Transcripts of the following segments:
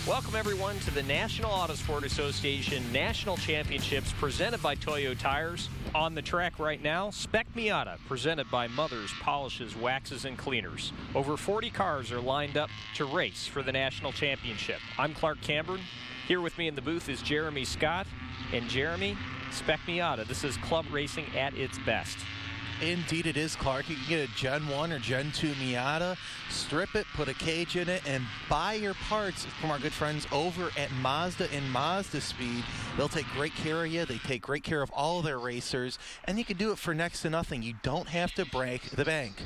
Welcome, everyone, to the National Autosport Association National Championships presented by Toyo Tires. On the track right now, Spec Miata, presented by Mothers Polishes, Waxes, and Cleaners. Over 40 cars are lined up to race for the National Championship. I'm Clark Cameron. Here with me in the booth is Jeremy Scott. And Jeremy, Spec Miata, this is club racing at its best. Indeed it is, Clark. You can get a Gen 1 or Gen 2 Miata, strip it, put a cage in it, and buy your parts from our good friends over at Mazda and Mazda Speed. They'll take great care of you. They take great care of all of their racers, and you can do it for next to nothing. You don't have to break the bank.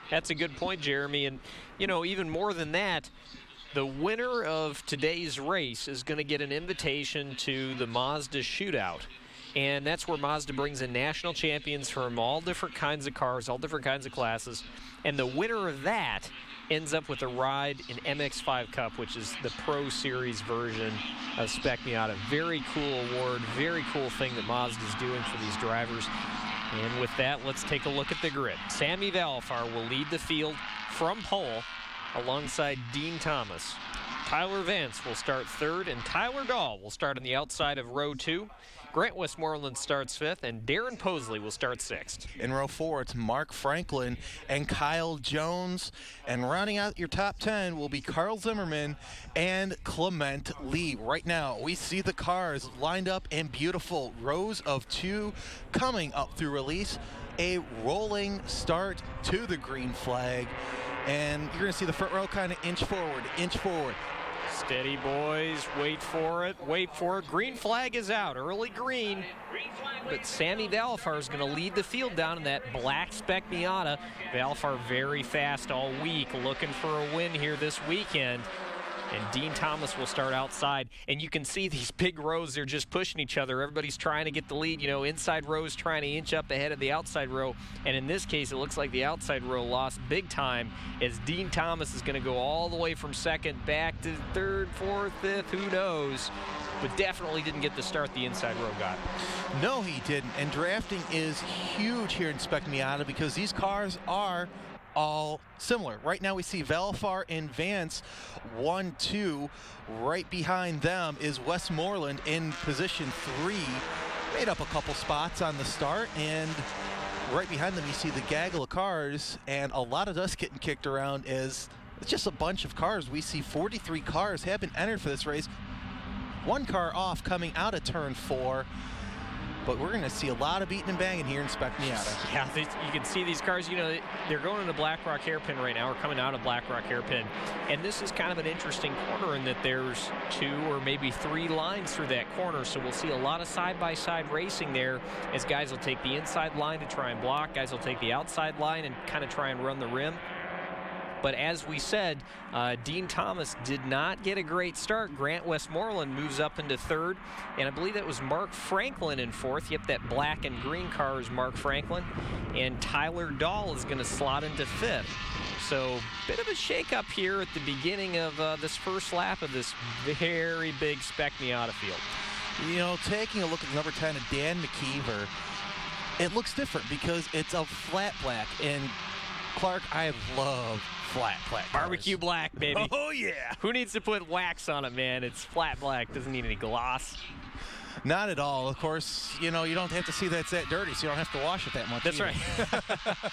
That's a good point, Jeremy. And, you know, even more than that, the winner of today's race is going to get an invitation to the Mazda Shootout. And that's where Mazda brings in national champions from all different kinds of cars, all different kinds of classes. And the winner of that ends up with a ride in MX-5 Cup, which is the Pro Series version of Spec Miata. Very cool award, very cool thing that Mazda's doing for these drivers. And with that, let's take a look at the grid. Sammy Valfar will lead the field from pole alongside Dean Thomas. Tyler Vance will start third, and Tyler Dahl will start on the outside of row 2. Grant Westmoreland starts 5th, and Darren Posley will start 6th. In row 4, it's Mark Franklin and Kyle Jones. And rounding out your top 10 will be Carl Zimmerman and Clement Lee. Right now, we see the cars lined up in beautiful rows of 2 coming up through release. A rolling start to the green flag. And you're going to see the front row kind of inch forward. Steady, boys. Wait for it. Wait for it. Green flag is out. Early green. But Sammy Valfar is going to lead the field down in that black Spec Miata. Valfar very fast all week, looking for a win here this weekend. And Dean Thomas will start outside. And you can see these big rows, they're just pushing each other. Everybody's trying to get the lead. You know, inside rows trying to inch up ahead of the outside row. And in this case, it looks like the outside row lost big time as Dean Thomas is going to go all the way from second back to third, fourth, fifth, who knows. But definitely didn't get the start the inside row got. No, he didn't. And drafting is huge here in Spec Miata because these cars are all similar. Right now we see Valfar and Vance 1-2. Right behind them is Westmoreland in position 3. Made up a couple spots on the start, and right behind them you see the gaggle of cars, and a lot of dust getting kicked around as it's just a bunch of cars. We see 43 cars have been entered for this race. 1 car off coming out of turn 4. But we're going to see a lot of beating and banging here in Spec Miata. Yeah, you can see these cars, you know, they're going into Black Rock Hairpin right now, or coming out of Black Rock Hairpin. And this is kind of an interesting corner in that there's 2 or maybe 3 lines through that corner. So we'll see a lot of side-by-side racing there as guys will take the inside line to try and block. Guys will take the outside line and kind of try and run the rim. But as we said, Dean Thomas did not get a great start. Grant Westmoreland moves up into 3rd, and I believe that was Mark Franklin in 4th. Yep, that black and green car is Mark Franklin. And Tyler Dahl is going to slot into 5th. So, bit of a shake-up here at the beginning of this first lap of this very big Spec Miata field. You know, taking a look at number 10 of Dan McKeever, it looks different because it's a flat black. And Clark, I love flat black cars. Barbecue black, baby. Oh, yeah. Who needs to put wax on it, man? It's flat black. Doesn't need any gloss. Not at all. Of course, you know, you don't have to see that's that dirty, so you don't have to wash it that much. That's either. right.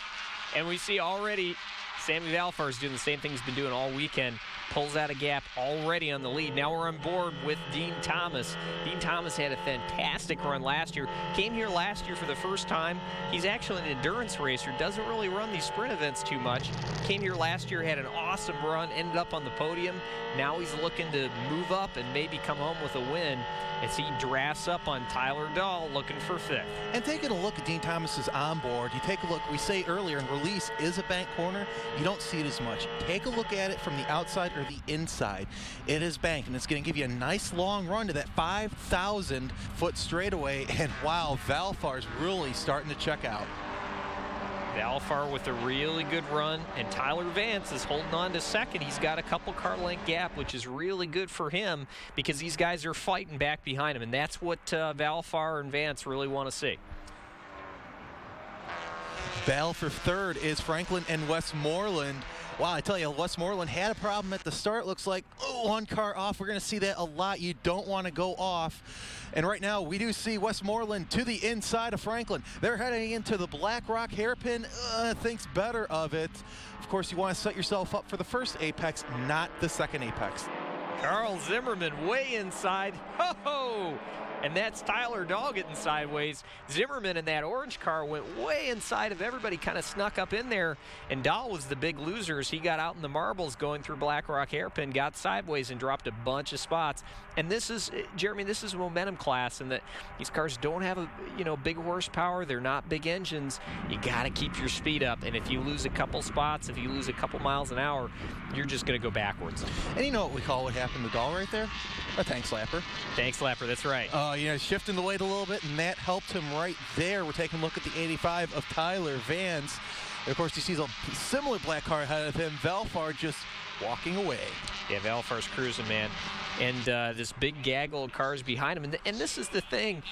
And we see already Sammy Valfar is doing the same thing he's been doing all weekend. Pulls out a gap already on the lead. Now we're on board with Dean Thomas. Dean Thomas had a fantastic run last year. Came here last year for the first time. He's actually an endurance racer. Doesn't really run these sprint events too much. Came here last year, had an awesome run, ended up on the podium. Now he's looking to move up and maybe come home with a win as he drafts up on Tyler Dahl, looking for 5th. And taking a look at Dean Thomas's onboard, you take a look, we say earlier, in release is a bank corner. You don't see it as much. Take a look at it from the outside or the inside. It is banked, and it's going to give you a nice long run to that 5,000-foot straightaway. And wow, Valfar's really starting to check out. Valfar with a really good run, and Tyler Vance is holding on to 2nd. He's got a couple car length gap, which is really good for him because these guys are fighting back behind him, and that's what Valfar and Vance really want to see. Battle for third is Franklin and Westmoreland. Wow, I tell you, Westmoreland had a problem at the start. Looks like one car off. We're going to see that a lot. You don't want to go off. And right now, we do see Westmoreland to the inside of Franklin. They're heading into the Black Rock hairpin. Thinks better of it. Of course, you want to set yourself up for the first apex, not the second apex. Carl Zimmerman way inside. Ho-ho! And that's Tyler Dahl getting sideways. Zimmerman in that orange car went way inside of everybody, kind of snuck up in there. And Dahl was the big loser as he got out in the marbles going through Black Rock hairpin, got sideways and dropped a bunch of spots. And this is, Jeremy, this is a momentum class, and that these cars don't have a, big horsepower. They're not big engines. You got to keep your speed up. And if you lose a couple spots, if you lose a couple miles an hour, you're just going to go backwards. And you know what we call what happened to Dahl right there? A tank slapper. Tank slapper, that's right. Shifting the weight a little bit, and that helped him right there. We're taking a look at the 85 of Tyler Vance. And of course, he sees a similar black car ahead of him. Velfar just walking away. Yeah, Velfar's cruising, man. And this big gaggle of cars behind him. And this is the thing,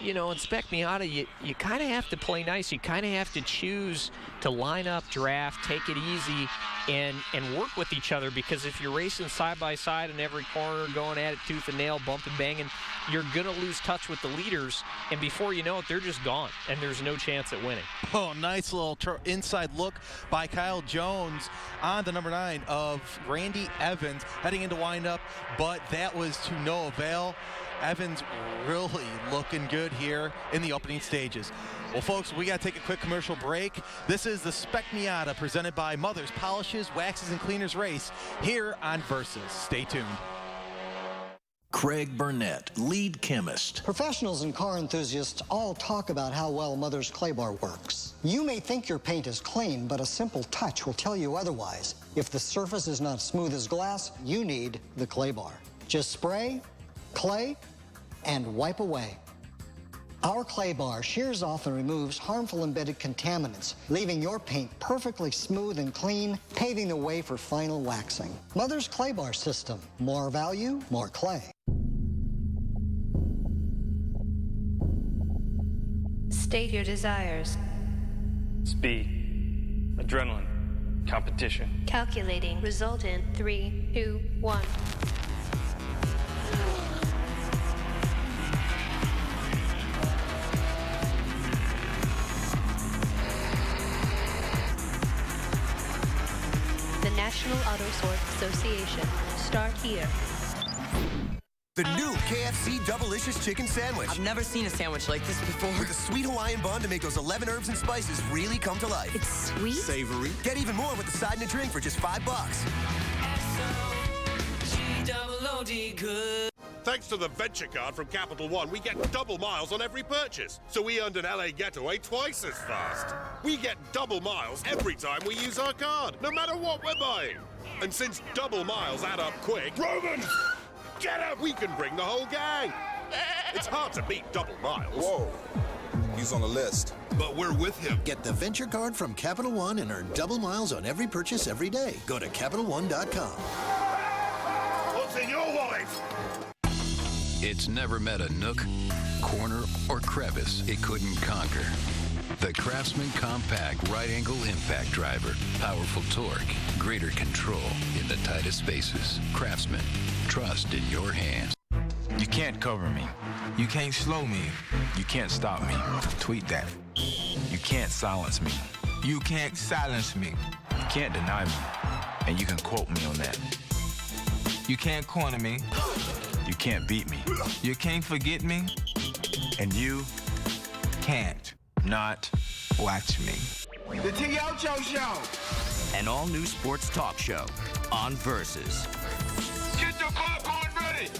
in Spec Miata, you kind of have to play nice. You kind of have to choose to line up, draft, take it easy, and work with each other, because if you're racing side by side in every corner, going at it tooth and nail, bumping, banging, you're going to lose touch with the leaders, and before you know it, they're just gone, and there's no chance at winning. Oh, nice little inside look by Kyle Jones on the number 9 of Randy Evans, heading into windup, but that was to no avail. Evans really looking good here in the opening stages. Well, folks, we got to take a quick commercial break. This is the Spec Miata presented by Mothers Polishes, Waxes, and Cleaners Race here on Versus. Stay tuned. Craig Burnett, lead chemist. Professionals and car enthusiasts all talk about how well Mother's Clay Bar works. You may think your paint is clean, but a simple touch will tell you otherwise. If the surface is not smooth as glass, you need the Clay Bar. Just spray, clay, and wipe away. Our Clay Bar shears off and removes harmful embedded contaminants, leaving your paint perfectly smooth and clean, paving the way for final waxing. Mother's Clay Bar system. More value, more clay. State your desires. Speed, adrenaline, competition. Calculating. Result in 3, 2, 1. The National Auto Sport Association. Start here. The new KFC Double-Licious Chicken Sandwich. I've never seen a sandwich like this before. With a sweet Hawaiian bun to make those 11 herbs and spices really come to life. It's sweet. Savory. Get even more with the side and a drink for just $5. S-O-G-double-O-D good. Thanks to the Venture Card from Capital One, we get double miles on every purchase. So we earned an LA getaway twice as fast. We get double miles every time we use our card, no matter what we're buying. And since double miles add up quick... Roman! Get up! We can bring the whole gang. It's hard to beat double miles. Whoa. He's on the list. But we're with him. Get the Venture Card from Capital One and earn double miles on every purchase every day. Go to CapitalOne.com. What's in your wallet? It's never met a nook, corner, or crevice it couldn't conquer. The Craftsman Compact Right-Angle Impact Driver. Powerful torque, greater control in the tightest spaces. Craftsman, trust in your hands. You can't cover me. You can't slow me. You can't stop me. Tweet that. You can't silence me. You can't silence me. You can't deny me. And you can quote me on that. You can't corner me. You can't beat me. You can't forget me. And you can't not watch me. The T.O. Show. An all-new sports talk show on Versus. Get your popcorn ready.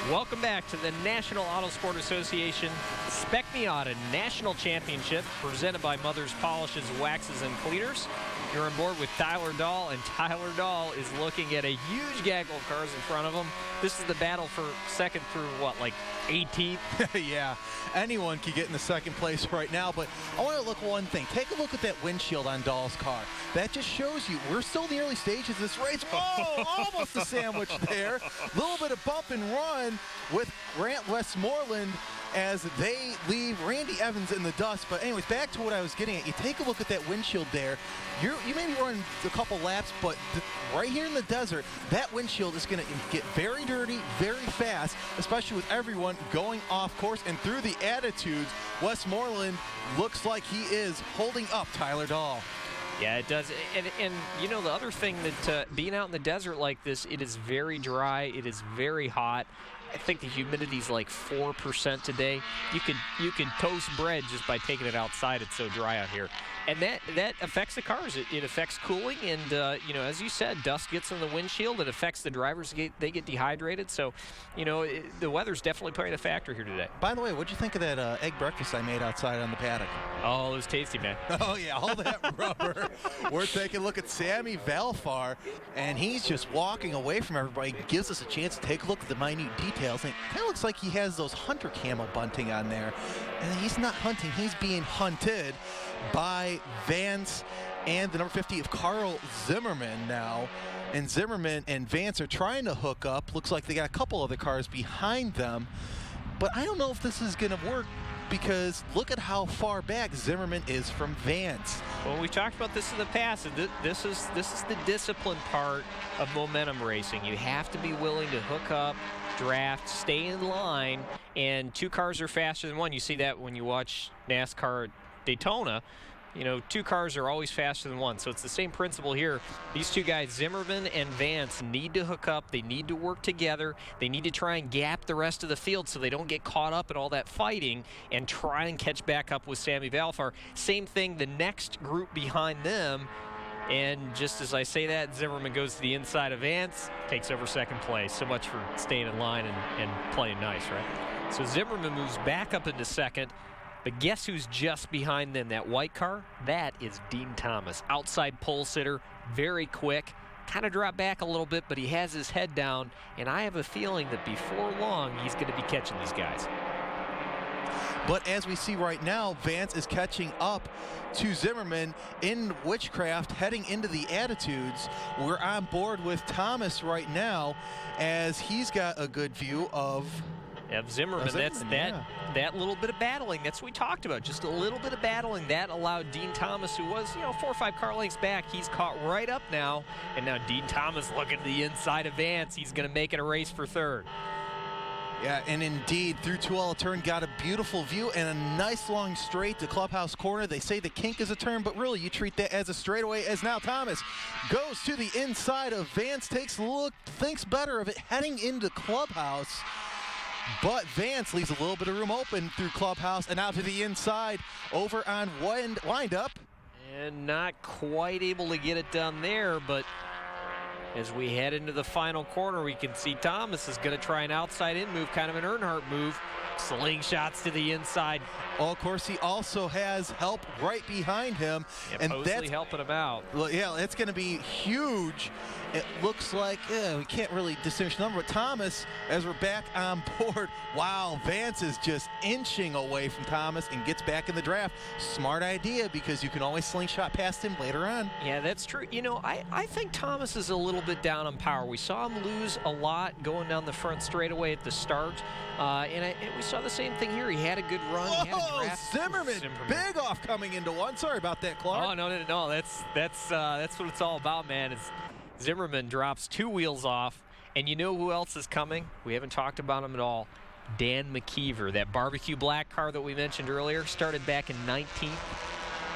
Welcome back to the National Auto Sport Association Spec Miata National Championship, presented by Mothers Polishes, Waxes, and Cleaners. You're on board with Tyler Dahl, and Tyler Dahl is looking at a huge gaggle of cars in front of him. This is the battle for second through, what, like 18th? Yeah, anyone could get in the second place right now, but I want to look one thing. Take a look at that windshield on Dahl's car. That just shows you we're still in the early stages of this race. Oh, almost a sandwich there. A little bit of bump and run with Grant Westmoreland as they leave Randy Evans in the dust. But anyways, back to what I was getting at. You take a look at that windshield there. You may be running a couple laps, but right here in the desert, that windshield is going to get very dirty, very fast, especially with everyone going off course and through the attitudes. Westmoreland looks like he is holding up Tyler Dahl. Yeah, it does. And you know, the other thing that being out in the desert like this, it is very dry. It is very hot. I think the humidity's like 4% today. You could toast bread just by taking it outside. It's so dry out here. And that affects the cars. It affects cooling. And, you know, as you said, dust gets on the windshield. It affects the drivers. They get dehydrated. So, you know, the weather's definitely playing a factor here today. By the way, what'd you think of that egg breakfast I made outside on the paddock? Oh, it was tasty, man. Oh, yeah, all that rubber. We're taking a look at Sammy Valfar, and he's just walking away from everybody. Gives us a chance to take a look at the minute details. And it kind of looks like he has those hunter camo bunting on there. And he's not hunting. He's being hunted by Vance and the number 50 of Carl Zimmerman now. And Zimmerman and Vance are trying to hook up. Looks like they got a couple other cars behind them. But I don't know if this is going to work, because look at how far back Zimmerman is from Vance. Well, we talked about this in the past. This is the discipline part of momentum racing. You have to be willing to hook up, draft, stay in line, and two cars are faster than one. You see that when you watch NASCAR Daytona. You know, two cars are always faster than one. So it's the same principle here. These two guys, Zimmerman and Vance, need to hook up. They need to work together. They need to try and gap the rest of the field so they don't get caught up in all that fighting and try and catch back up with Sammy Valfar. Same thing, the next group behind them. And just as I say that, Zimmerman goes to the inside of Vance, takes over second place. So much for staying in line and playing nice, right? So Zimmerman moves back up into second. But guess who's just behind them? That white car? That is Dean Thomas. Outside pole sitter, very quick. Kind of dropped back a little bit, but he has his head down. And I have a feeling that before long, he's going to be catching these guys. But as we see right now, Vance is catching up to Zimmerman in Witchcraft, heading into the attitudes. We're on board with Thomas right now, as he's got a good view of Zimmerman. That little bit of battling. That's what we talked about. Just a little bit of battling. That allowed Dean Thomas, who was, 4 or 5 car lengths back, he's caught right up now. And now Dean Thomas looking to the inside of Vance. He's going to make it a race for third. Yeah, and indeed, through Tuala turn, got a beautiful view and a nice long straight to Clubhouse corner. They say the kink is a turn, but really you treat that as a straightaway, as now Thomas goes to the inside of Vance, takes a look, thinks better of it, heading into Clubhouse. But Vance leaves a little bit of room open through Clubhouse and out to the inside over on windup. And not quite able to get it done there, but as we head into the final corner, we can see Thomas is going to try an outside-in move, kind of an Earnhardt move. Slingshots to the inside. Oh, of course, he also has help right behind him. Yeah, and that's helping him out. Well, yeah, it's going to be huge. It looks like we can't really distinguish the number, but Thomas, as we're back on board, wow, Vance is just inching away from Thomas and gets back in the draft. Smart idea, because you can always slingshot past him later on. Yeah, that's true. You know, I think Thomas is a little bit down on power. We saw him lose a lot going down the front straightaway at the start. And we saw the same thing here. He had a good run. Whoa, he had a draft. Zimmerman, big off coming into one. Sorry about that, Clark. Oh, no. That's what it's all about, man. Zimmerman drops 2 wheels off, and you know who else is coming? We haven't talked about him at all. Dan McKeever, that barbecue black car that we mentioned earlier, started back in 19th.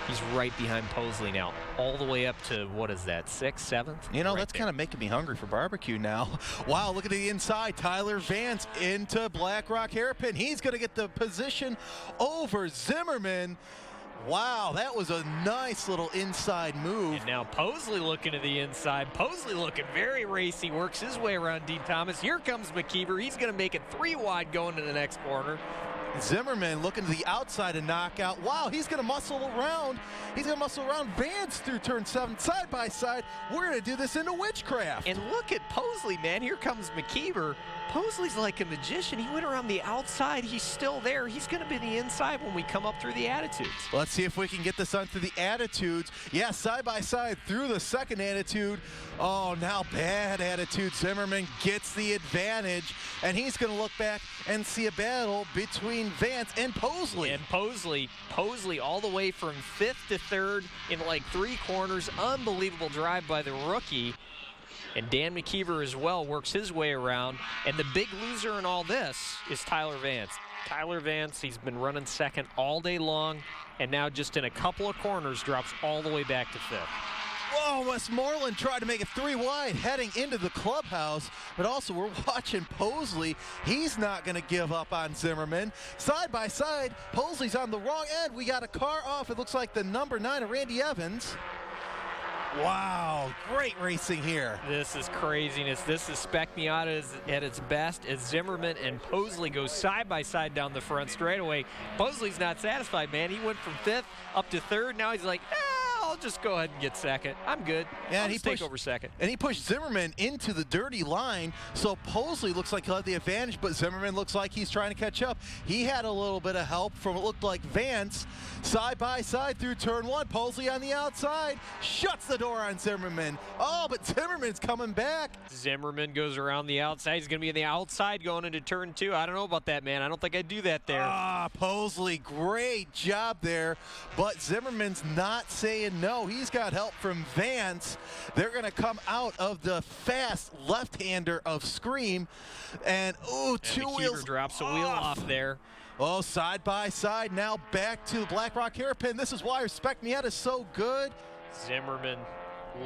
He's right behind Posley now, all the way up to, what is that, 6th, 7th? You know, that's kind of making me hungry for barbecue now. Wow, look at the inside. Tyler Vance into Black Rock Hairpin. He's going to get the position over Zimmerman. Wow, that was a nice little inside move. And now Posley looking to the inside. Posley looking very racy, works his way around Dean Thomas. Here comes McKeever. He's going to make it 3 wide going to the next corner. Zimmerman looking to the outside and knockout. Wow, he's going to muscle around. He's going to muscle around Vance through turn 7, side by side. We're going to do this into Witchcraft. And look at Posley, man. Here comes McKeever. Posley's like a magician. He went around the outside. He's still there. He's going to be the inside when we come up through the attitudes. Let's see if we can get this onto the attitudes. Yeah, side by side through the second attitude. Oh, now bad attitude. Zimmerman gets the advantage, and he's going to look back and see a battle between between Vance and Posley. And Posley all the way from 5th to 3rd in like 3 corners. Unbelievable drive by the rookie. And Dan McKeever as well works his way around. And the big loser in all this is Tyler Vance. Tyler Vance, he's been running second all day long, and now just in a couple of corners drops all the way back to 5th. Whoa, Westmoreland tried to make it 3 wide heading into the clubhouse, but also we're watching Posley. He's not going to give up on Zimmerman. Side by side, Posley's on the wrong end. We got a car off. It looks like the number 9 of Randy Evans. Wow, great racing here. This is craziness. This is Spec Miata at its best as Zimmerman and Posley go side by side down the front straightaway. Posley's not satisfied, man. He went from 5th up to 3rd. Now he's like, I'll just go ahead and get second. I'm good. Yeah, I'll just take over second. And he pushed Zimmerman into the dirty line, so Posley looks like he'll have the advantage, but Zimmerman looks like he's trying to catch up. He had a little bit of help from what looked like Vance. Side by side through turn 1. Posley on the outside. Shuts the door on Zimmerman. Oh, but Zimmerman's coming back. Zimmerman goes around the outside. He's going to be on the outside going into turn 2. I don't know about that, man. I don't think I'd do that there. Posley, great job there, but Zimmerman's not saying no. He's got help from Vance. They're going to come out of the fast left-hander of Scream, and two wheels drops a wheel off there. Oh, side by side now back to the Black Rock hairpin. This is why Spec Miata is so good. Zimmerman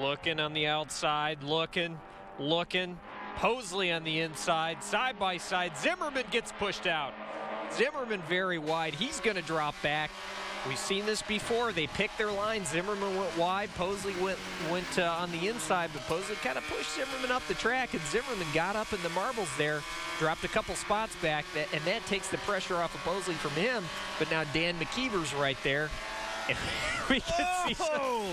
looking on the outside, looking. Posley on the inside, side by side. Zimmerman gets pushed out. Zimmerman very wide. He's going to drop back. We've seen this before. They picked their line. Zimmerman went wide. Posley went on the inside, but Posley kind of pushed Zimmerman up the track, and Zimmerman got up in the marbles there, dropped a couple spots back, and that takes the pressure off of Posley from him. But now Dan McKeever's right there, and we can see a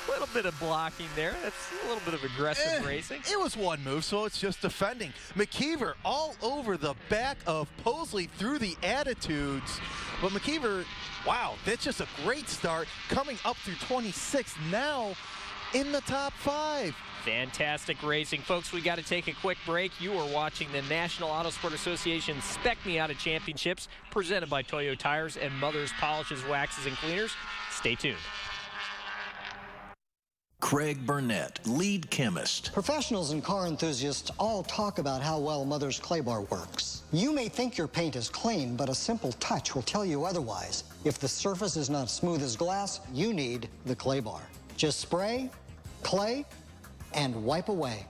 little bit of blocking there. That's a little bit of aggressive racing. It was one move, so it's just defending. McKeever all over the back of Posley through the attitudes. But McKeever, wow, that's just a great start coming up through 26 now in the top 5. Fantastic racing. Folks, we got to take a quick break. You are watching the National Auto Sport Association Spec Miata Championships presented by Toyo Tires and Mother's Polishes, Waxes, and Cleaners. Stay tuned. Craig Burnett, lead chemist. Professionals and car enthusiasts all talk about how well Mother's Clay Bar works. You may think your paint is clean, but a simple touch will tell you otherwise. If the surface is not smooth as glass, you need the Clay Bar. Just spray, clay, and wipe away.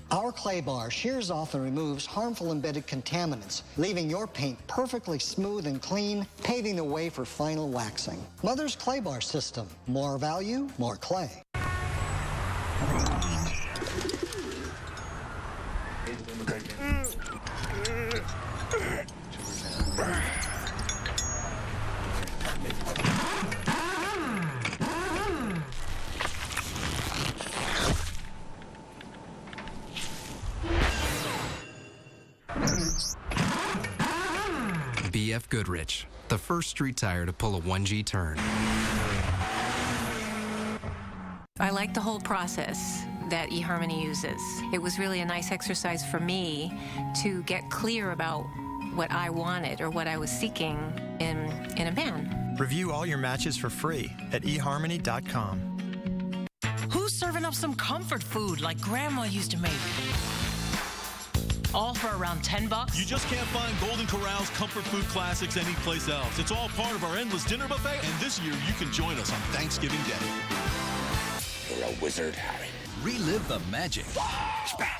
Our Clay Bar shears off and removes harmful embedded contaminants, leaving your paint perfectly smooth and clean, paving the way for final waxing. Mother's Clay Bar system. More value, more clay. BF Goodrich, the first street tire to pull a 1G turn. I like the whole process that eHarmony uses. It was really a nice exercise for me to get clear about what I wanted or what I was seeking in a man. Review all your matches for free at eHarmony.com. Who's serving up some comfort food like Grandma used to make? All for around $10? You just can't find Golden Corral's comfort food classics anyplace else. It's all part of our endless dinner buffet, and this year you can join us on Thanksgiving Day. You're a wizard, Harry. Relive the magic.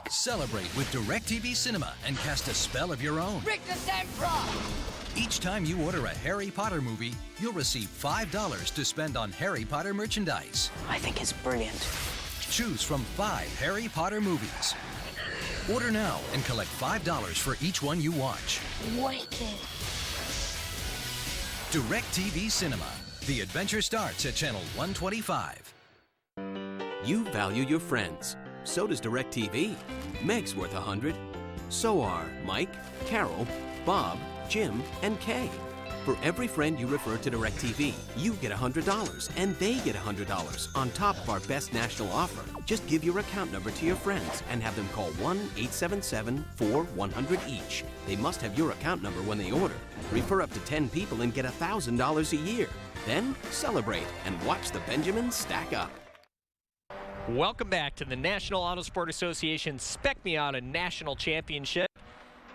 Celebrate with DirecTV Cinema and cast a spell of your own. Rick the Sempra! Each time you order a Harry Potter movie, you'll receive $5 to spend on Harry Potter merchandise. I think it's brilliant. Choose from 5 Harry Potter movies. Order now and collect $5 for each one you watch. Wicked. DirecTV Cinema. The adventure starts at channel 125. You value your friends. So does DirecTV. Meg's worth 100. So are Mike, Carol, Bob, Jim, and Kay. For every friend you refer to DirecTV, you get $100, and they get $100 on top of our best national offer. Just give your account number to your friends and have them call 1-877-4-100 each. They must have your account number when they order. Refer up to 10 people and get $1,000 a year. Then celebrate and watch the Benjamins stack up. Welcome back to the National Auto Sport Association Spec Miata National Championship.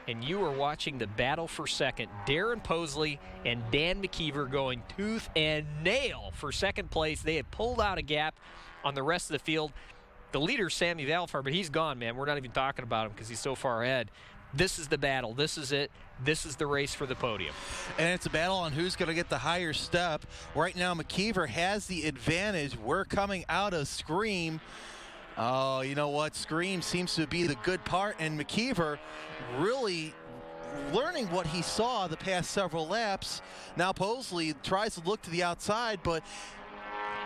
And you are watching the battle for second. Darren Posley and Dan McKeever going tooth and nail for second place. They have pulled out a gap on the rest of the field. The leader, Sammy Valfar, but he's gone, man. We're not even talking about him because he's so far ahead. This is the battle. This is it. This is the race for the podium. And it's a battle on who's going to get the higher step. Right now, McKeever has the advantage. We're coming out of Scream. Oh, you know what? Scream seems to be the good part, and McKeever really learning what he saw the past several laps. Now Posley tries to look to the outside, but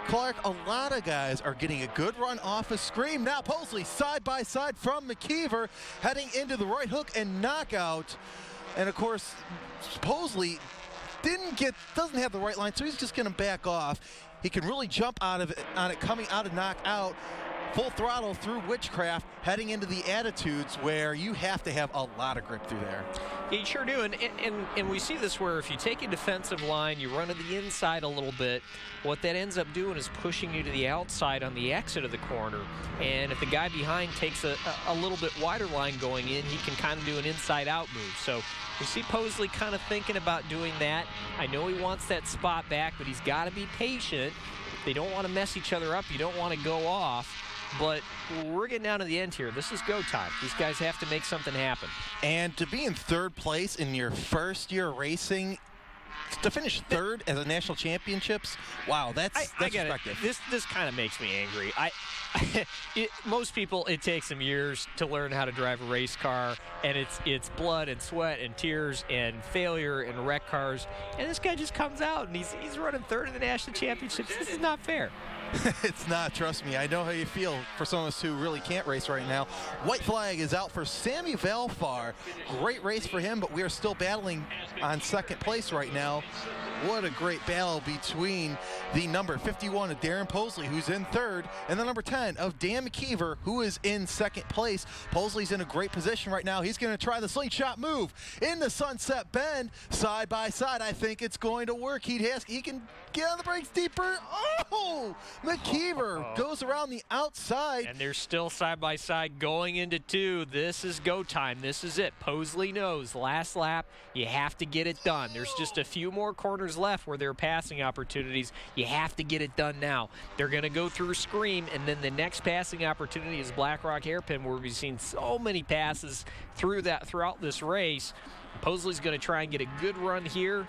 Clark, a lot of guys are getting a good run off of Scream. Now Posley side by side from McKeever, heading into the right hook and knockout. And of course, Posley doesn't have the right line, so he's just going to back off. He can really jump out of it on it coming out of knockout. Full throttle through Witchcraft, heading into the attitudes where you have to have a lot of grip through there. Yeah, you sure do, and we see this where if you take a defensive line, you run to the inside a little bit, what that ends up doing is pushing you to the outside on the exit of the corner, and if the guy behind takes a little bit wider line going in, he can kind of do an inside-out move. So we see Posley kind of thinking about doing that. I know he wants that spot back, but he's got to be patient. They don't want to mess each other up. You don't want to go off. But we're getting down to the end here. This is go time. These guys have to make something happen. And to be in third place in your first year racing, to finish third as a national championships, wow, that's respective. This kind of makes me angry. Most people, it takes them years to learn how to drive a race car, and it's blood and sweat and tears and failure and wreck cars. And this guy just comes out and he's running third in the national championships. This is not fair. It's not, trust me. I know how you feel for some of us who really can't race right now. White flag is out for Sammy Valfar. Great race for him, but we are still battling on second place right now. What a great battle between the number 51 of Darren Posley, who's in third, and the number 10 of Dan McKeever, who is in second place. Posley's in a great position right now. He's going to try the slingshot move in the Sunset Bend, side by side. I think it's going to work. He can get on the brakes deeper. Oh! McKeever goes around the outside. And they're still side by side going into two. This is go time. This is it. Posley knows last lap, you have to get it done. There's just a few more corners left where there are passing opportunities. You have to get it done now. They're going to go through Scream, and then the next passing opportunity is Black Rock Hairpin, where we've seen so many passes throughout this race. Posley's going to try and get a good run here.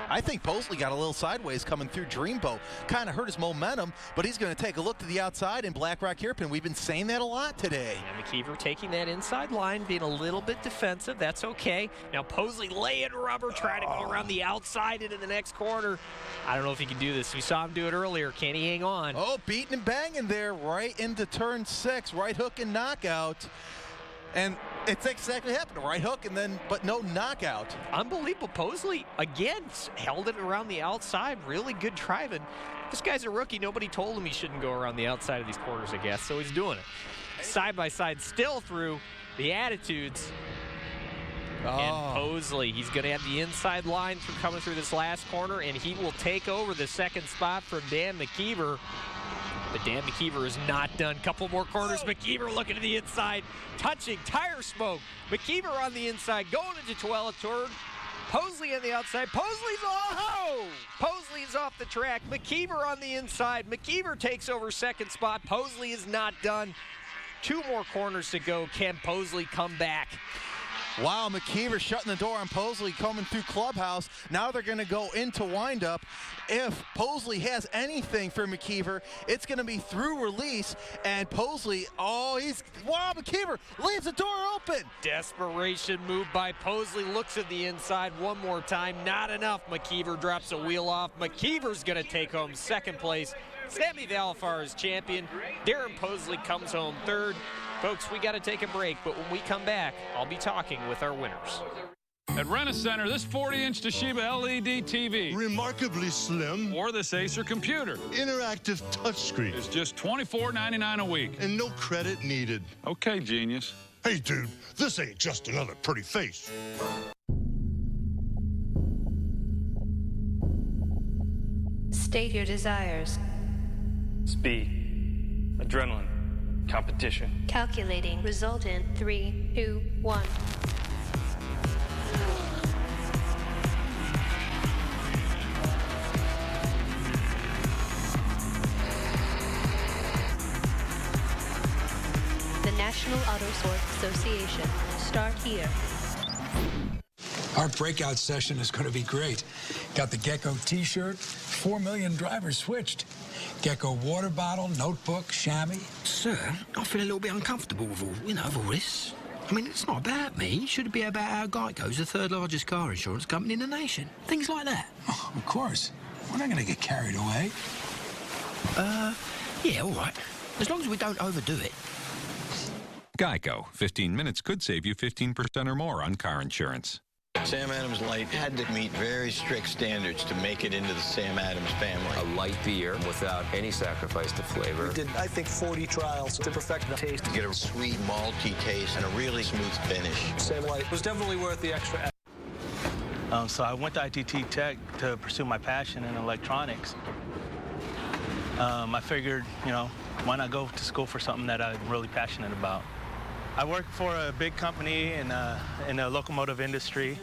I think Posley got a little sideways coming through Dreamboat. Kind of hurt his momentum, but he's going to take a look to the outside in Black Rock Hairpin. We've been saying that a lot today. Yeah, McKeever taking that inside line, being a little bit defensive. That's okay. Now Posley laying rubber, trying to go around the outside into the next corner. I don't know if he can do this. We saw him do it earlier. Can he hang on? Oh, beating and banging there right into turn 6. Right hook and knockout. And it's exactly happened. Right hook but no knockout. Unbelievable. Posley, again, held it around the outside. Really good driving. This guy's a rookie. Nobody told him he shouldn't go around the outside of these corners, I guess, so he's doing it. Side by side, still through the attitudes. And Posley, he's going to have the inside line coming through this last corner, and he will take over the second spot from Dan McKeever. But Dan McKeever is not done. Couple more corners. McKeever looking to the inside, touching tire smoke. McKeever on the inside, going into Tuella Turn. Posley on the outside. Posley's off the track. McKeever on the inside. McKeever takes over second spot. Posley is not done. 2 more corners to go. Can Posley come back? Wow, McKeever shutting the door on Posley coming through Clubhouse. Now they're going to go into windup. If Posley has anything for McKeever, it's going to be through release. And Posley, McKeever leaves the door open. Desperation move by Posley. Looks at the inside one more time. Not enough. McKeever drops a wheel off. McKeever's going to take home second place. Sammy Valfar is champion. Darren Posley comes home third. Folks, we got to take a break, but when we come back, I'll be talking with our winners. At Rent-A-Center, this 40-inch Toshiba LED TV. Remarkably slim. Or this Acer computer. Interactive touchscreen. It's just $24.99 a week. And no credit needed. Okay, genius. Hey, dude, this ain't just another pretty face. State your desires. Speed. Adrenaline. Competition. Calculating. Result in 3, 2, 1. The National Auto Sport Association. Start here. Our breakout session is going to be great. Got the Gecko t-shirt, 4 million drivers switched. Gecko water bottle, notebook, chamois. Sir, I feel a little bit uncomfortable with all this. I mean, it's not about me. It should be about how Geico's the third largest car insurance company in the nation. Things like that. Oh, of course. We're not going to get carried away. Yeah, all right. As long as we don't overdo it. Geico. 15 minutes could save you 15% or more on car insurance. Sam Adams Light had to meet very strict standards to make it into the Sam Adams family. A light beer without any sacrifice to flavor. We did, I think, 40 trials to perfect the taste. To get a sweet, malty taste and a really smooth finish. Sam Light was definitely worth the extra. So I went to ITT Tech to pursue my passion in electronics. I figured, why not go to school for something that I'm really passionate about? I work for a big company in the locomotive industry.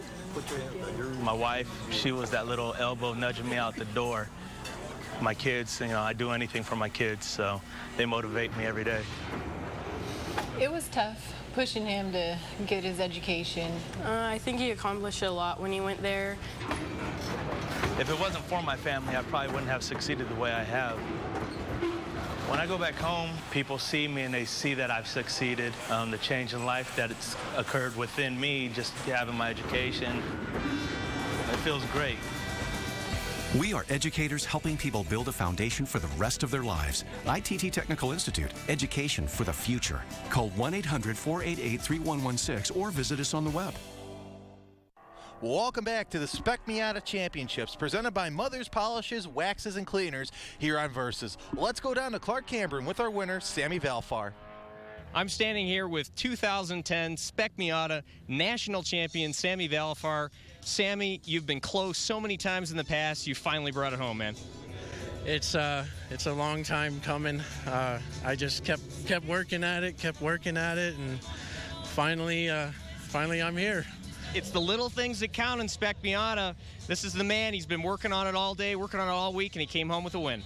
My wife, she was that little elbow nudging me out the door. My kids, I do anything for my kids, so they motivate me every day. It was tough pushing him to get his education. I think he accomplished a lot when he went there. If it wasn't for my family, I probably wouldn't have succeeded the way I have. When I go back home, people see me and they see that I've succeeded. The change in life that it's occurred within me, just having my education, it feels great. We are educators helping people build a foundation for the rest of their lives. ITT Technical Institute, education for the future. Call 1-800-488-3116 or visit us on the web. Welcome back to the Spec Miata Championships, presented by Mother's Polishes, Waxes, and Cleaners here on Versus. Let's go down to Clark Cameron with our winner, Sammy Valfar. I'm standing here with 2010 Spec Miata national champion Sammy Valfar. Sammy, you've been close so many times in the past. You finally brought it home, man. It's a long time coming. I just kept working at it, and finally I'm here. It's the little things that count in Spec Miata. This is the man. He's been working on it all day, working on it all week, and he came home with a win.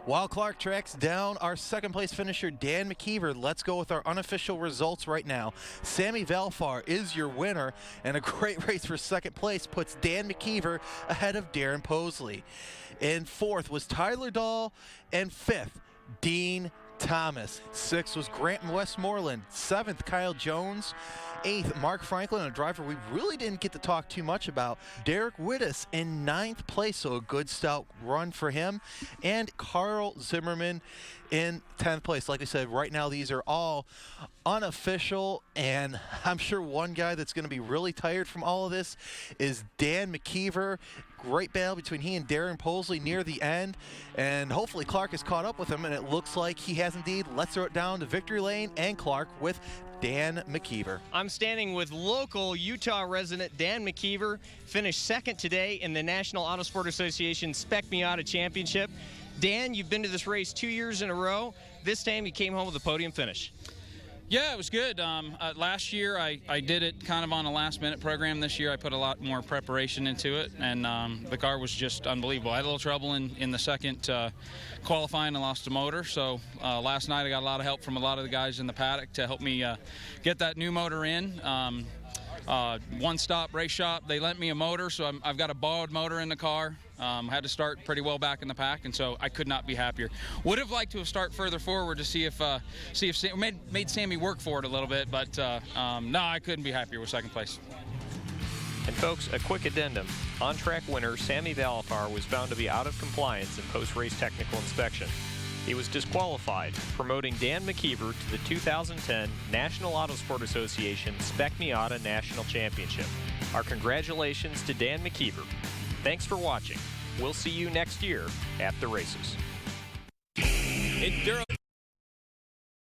While Clark tracks down our second-place finisher, Dan McKeever, let's go with our unofficial results right now. Sammy Valfar is your winner, and a great race for second place puts Dan McKeever ahead of Darren Posley. In fourth was Tyler Dahl, and fifth, Dean Thomas. Sixth was Grant Westmoreland. Seventh, Kyle Jones. Eighth, Mark Franklin, a driver we really didn't get to talk too much about. Derek Wittes in ninth place, so a good stout run for him. And Carl Zimmerman in 10th place. Like I said, right now these are all unofficial, and I'm sure one guy that's going to be really tired from all of this is Dan McKeever. Great battle between he and Darren Posley near the end, and hopefully Clark has caught up with him, and it looks like he has indeed. Let's throw it down to victory lane and Clark with Dan McKeever. I'm standing with local Utah resident Dan McKeever, finished second today in the National Autosport Association Spec Miata Championship. Dan, you've been to this race 2 years in a row. This time you came home with a podium finish. Yeah, it was good. Last year I did it kind of on a last-minute program. This year I put a lot more preparation into it, and the car was just unbelievable. I had a little trouble in the second qualifying and lost the motor, so last night I got a lot of help from a lot of the guys in the paddock to help me get that new motor in. One-stop race shop, they lent me a motor, so I've got a borrowed motor in the car. Had to start pretty well back in the pack, and so I could not be happier. Would have liked to have started further forward to see if made Sammy work for it a little bit, but no, I couldn't be happier with second place. And folks, a quick addendum. On-track winner Sammy Valfar was found to be out of compliance in post-race technical inspection. He was disqualified, promoting Dan McKeever to the 2010 National Autosport Association Spec Miata National Championship. Our congratulations to Dan McKeever. Thanks for watching. We'll see you next year at the races. Enduro.